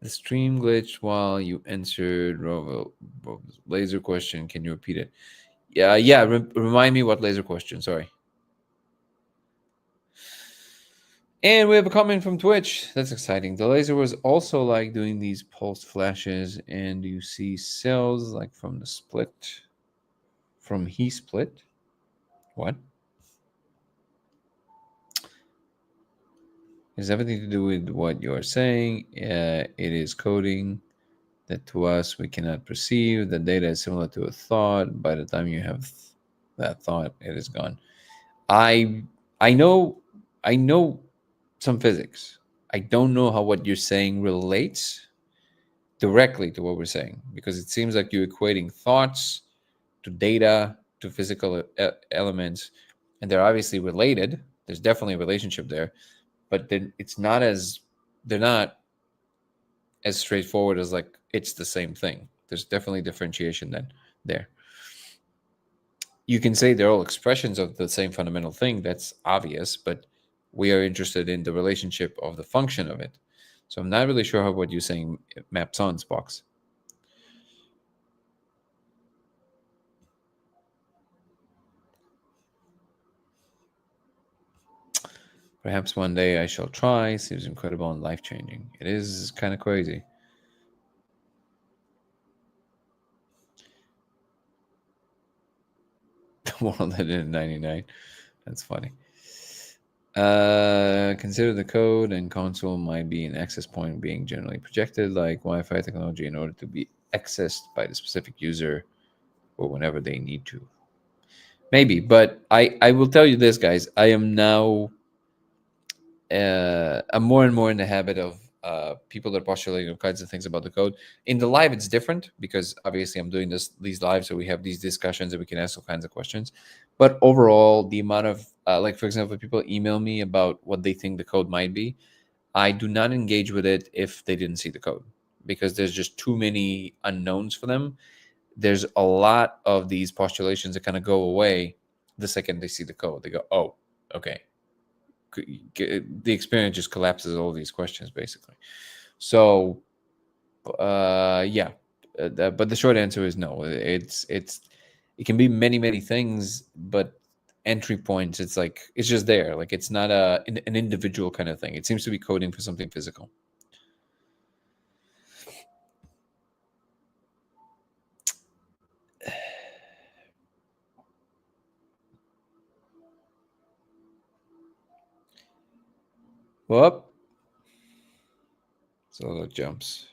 The stream glitched while you answered Rob's laser question. Can you repeat it? Yeah. Remind me what laser question. Sorry. And we have a comment from Twitch. That's exciting. The laser was also like doing these pulsed flashes, and you see cells like from the split. From he split? What? It has everything to do with what you are saying. It is coding that to us we cannot perceive. The data is similar to a thought. By the time you have that thought, it is gone. I I know I know some physics. I don't know how what you're saying relates directly to what we're saying, because it seems like you're equating thoughts to data to physical elements, and they're obviously related. There's definitely a relationship there, but then it's not as they're not as straightforward as like it's the same thing. There's definitely differentiation then there. You can say they're all expressions of the same fundamental thing. That's obvious, but we are interested in the relationship of the function of it. So I'm not really sure how what you're saying maps on, Spox. Perhaps one day I shall try. Seems incredible and life changing. It is kind of crazy. The world ended in '99. That's funny. Consider the code and console might be an access point being generally projected like Wi-Fi technology in order to be accessed by the specific user or whenever they need to. Maybe, but I will tell you this, guys. I am now I'm more and more in the habit of people that are postulating all kinds of things about the code. In the live, it's different because obviously I'm doing these live, so we have these discussions and we can ask all kinds of questions. But overall, the amount of like, for example, people email me about what they think the code might be. I do not engage with it if they didn't see the code, because there's just too many unknowns for them. There's a lot of these postulations that kind of go away the second they see the code. They go, "Oh, okay." The experience just collapses all these questions basically. So yeah, but the short answer is no. It can be many things, but entry points, it's like it's just there. Like it's not an individual kind of thing. It seems to be coding for something physical. Whoop. It's a lot of jumps.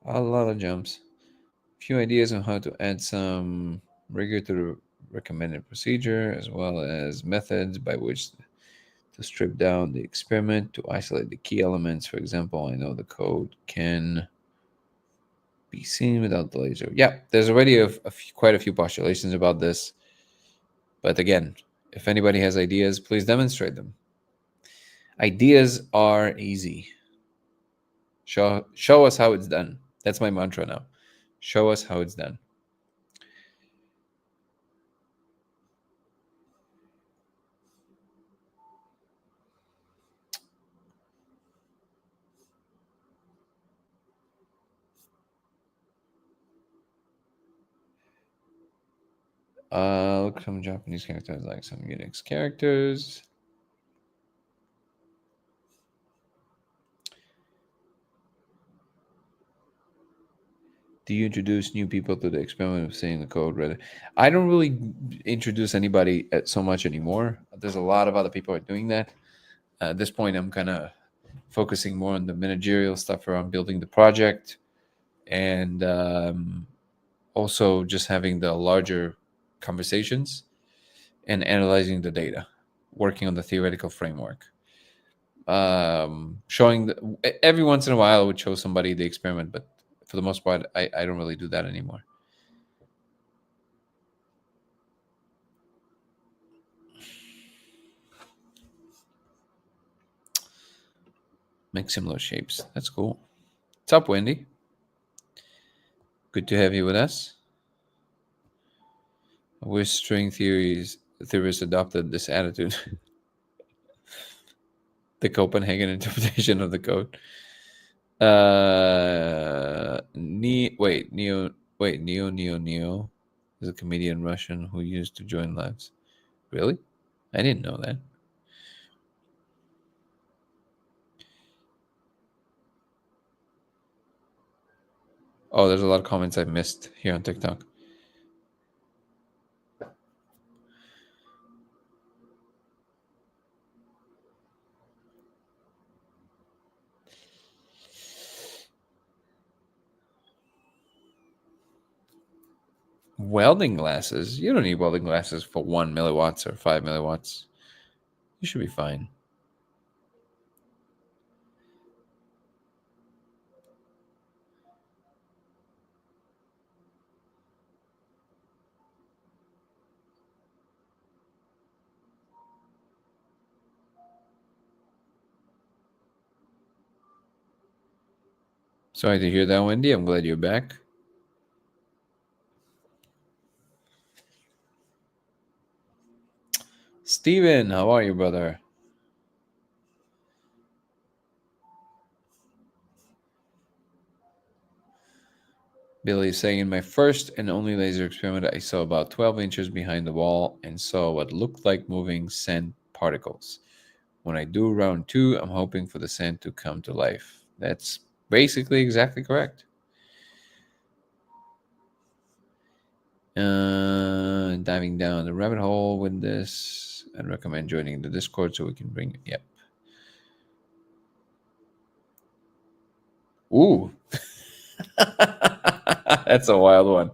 A lot of jumps. Few ideas on how to add some rigor to the recommended procedure, as well as methods by which to strip down the experiment to isolate the key elements. For example, I know the code can be seen without the laser. Yeah, there's already quite a few postulations about this. But again, if anybody has ideas, please demonstrate them. Ideas are easy. Show us how it's done. That's my mantra now. Show us how it's done. Look, some Japanese characters like some Unix characters. Do you introduce new people to the experiment of seeing the code ready? I don't really introduce anybody so much anymore. There's a lot of other people are doing that. At this point, I'm kind of focusing more on the managerial stuff around building the project and also just having the larger conversations and analyzing the data, working on the theoretical framework. Showing every once in a while I would show somebody the experiment, but for the most part, I don't really do that anymore. Make similar shapes. That's cool. What's up, Wendy? Good to have you with us. I wish string theorists adopted this attitude. The Copenhagen interpretation of the code. Neo is a comedian Russian who used to join lives. Really? I didn't know that. Oh, there's a lot of comments I missed here on TikTok. Welding glasses? You don't need welding glasses for 1 milliwatts or 5 milliwatts. You should be fine. Sorry to hear that, Wendy. I'm glad you're back. Steven, how are you, brother? Billy is saying, in my first and only laser experiment, I saw about 12 inches behind the wall and saw what looked like moving sand particles. When I do round 2, I'm hoping for the sand to come to life. That's basically exactly correct. Diving down the rabbit hole with this. I'd recommend joining the Discord so we can bring. Yep. Ooh. That's a wild one.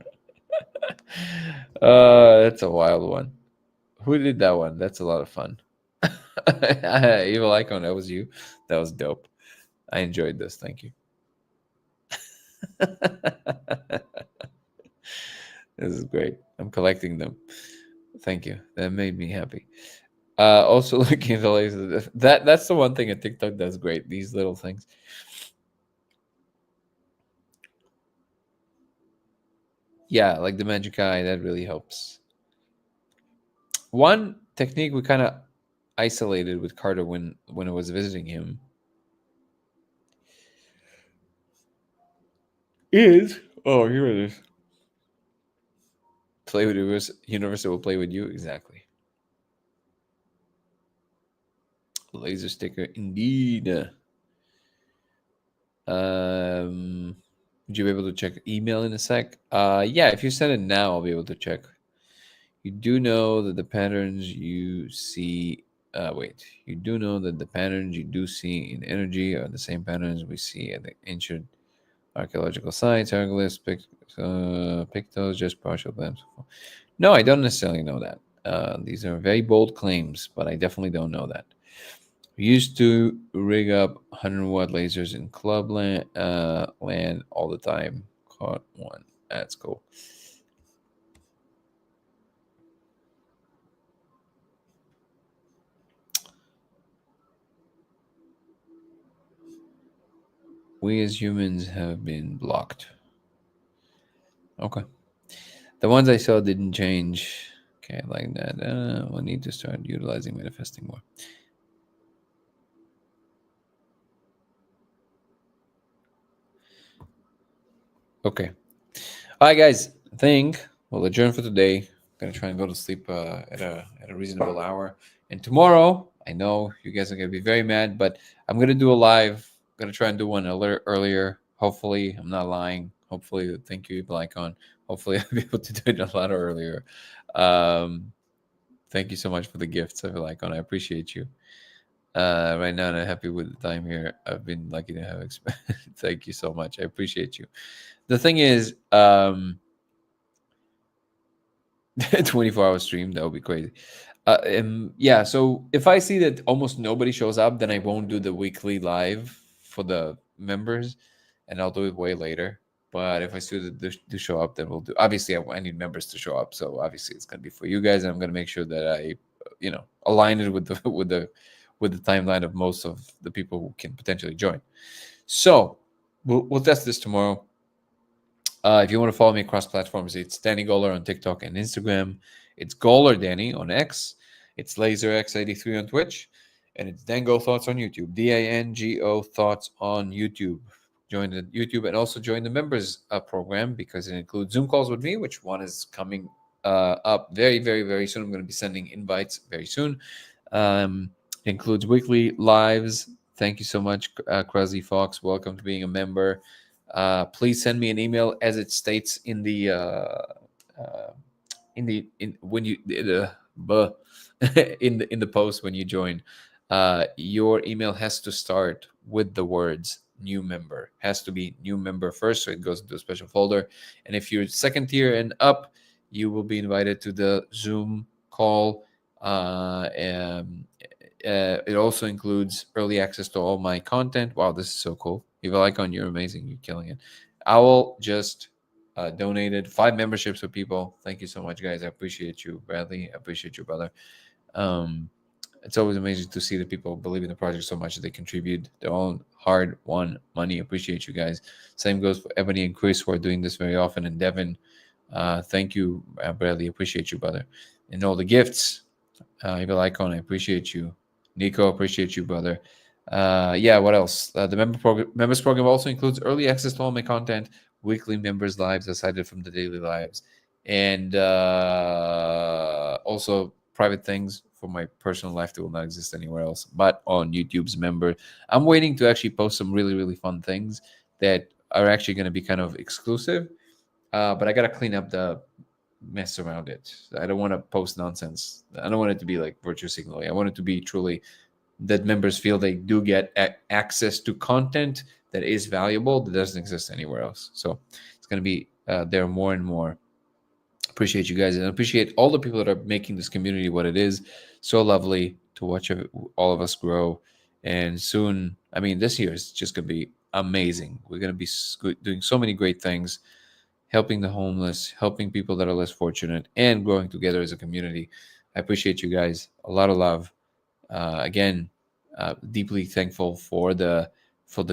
That's a wild one. Who did that one? That's a lot of fun. Evil Icon, that was you. That was dope. I enjoyed this. Thank you. This is great. I'm collecting them. Thank you. That made me happy. Also looking at the lasers. That's the one thing that TikTok does great. These little things. Yeah, like the magic eye, that really helps. One technique we kind of isolated with Carter when I was visiting him is here it is. Play with universe will play with you. Exactly. Laser sticker indeed. Would you be able to check email in a sec? Yeah, if you send it now, I'll be able to check. You do know that the patterns you see Wait, you do know that the patterns you do see in energy are the same patterns we see at the ancient archaeological sites, hieroglyphs, pictos, just partial glimpse. No, I don't necessarily know that. These are very bold claims, but I definitely don't know that. We used to rig up 100-watt lasers in club land all the time. Caught one. That's cool. We as humans have been blocked. Okay. The ones I saw didn't change. Okay, like that. We'll need to start utilizing manifesting more. Okay. All right, guys. I think we'll adjourn for today. I'm gonna try and go to sleep at a reasonable hour. And tomorrow, I know you guys are gonna be very mad, but I'm gonna do a live. I'm gonna try and do one earlier. Hopefully, I'm not lying. Hopefully, thank you, Icon. Hopefully, I'll be able to do it a lot earlier. Um, Thank you so much for the gifts, Icon. I appreciate you. Right now, I'm happy with the time here. I've been lucky to have. Thank you so much. I appreciate you. The thing is, 24-hour stream, that would be crazy. Yeah, so if I see that almost nobody shows up, then I won't do the weekly live for the members, and I'll do it way later. But if I see that they show up, then we'll do. Obviously, I need members to show up, so obviously it's gonna be for you guys, and I'm gonna make sure that I, align it with the with the timeline of most of the people who can potentially join. So we'll test this tomorrow. If you want to follow me across platforms, it's Danny Goller on TikTok and Instagram. It's Goller Danny on X. It's LaserX83 on Twitch. And it's Dango Thoughts on YouTube. DANGO Thoughts on YouTube. Join the YouTube and also join the members program because it includes Zoom calls with me, which one is coming up very, very, very soon. I'm going to be sending invites very soon. It includes weekly lives. Thank you so much, Krusty Fox. Welcome to being a member. Please send me an email as it states in the in when you in the post when you join. Your email has to start with the words new member. Has to be new member first, so it goes into a special folder. And if you're second tier and up, you will be invited to the Zoom call. It also includes early access to all my content. Wow, this is so cool. Evil Icon, you're amazing. You're killing it. Owl just donated 5 memberships for people. Thank you so much, guys. I appreciate you, Bradley. I appreciate you, brother. It's always amazing to see that people believe in the project so much that they contribute their own hard-won money. Appreciate you guys. Same goes for Ebony and Chris, who are doing this very often, and Devin. Thank you, Bradley. Appreciate you, brother. And all the gifts. Evil Icon, I appreciate you. Nico, appreciate you, brother. Yeah, what else? The members program also includes early access to all my content, weekly members lives aside from the daily lives, and also private things for my personal life that will not exist anywhere else but on YouTube's member. I'm waiting to actually post some really, really fun things that are actually going to be kind of exclusive, but I got to clean up the mess around it. I don't want to post nonsense. I don't want it to be like virtue signaling. I want it to be truly that members feel they do get access to content that is valuable that doesn't exist anywhere else. So it's going to be there more and more. Appreciate you guys and appreciate all the people that are making this community what it is. So lovely to watch all of us grow. And soon, I mean, this year is just going to be amazing. We're going to be doing so many great things, helping the homeless, helping people that are less fortunate, and growing together as a community. I appreciate you guys. A lot of love. Again, deeply thankful for the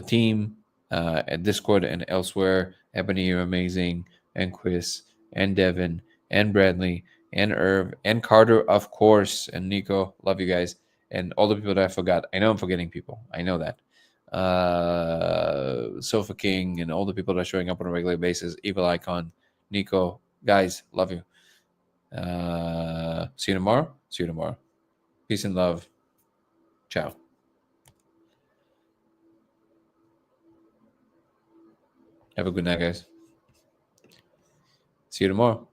team at Discord and elsewhere. Ebony, you're amazing, and Chris, and Devin, and Bradley, and Irv, and Carter, of course, and Nico. Love you guys, and all the people that I forgot. I know I'm forgetting people. I know that. Sofa King, and all the people that are showing up on a regular basis. Evil Icon, Nico, guys, love you. See you tomorrow. See you tomorrow. Peace and love. Ciao. Have a good night, guys. See you tomorrow.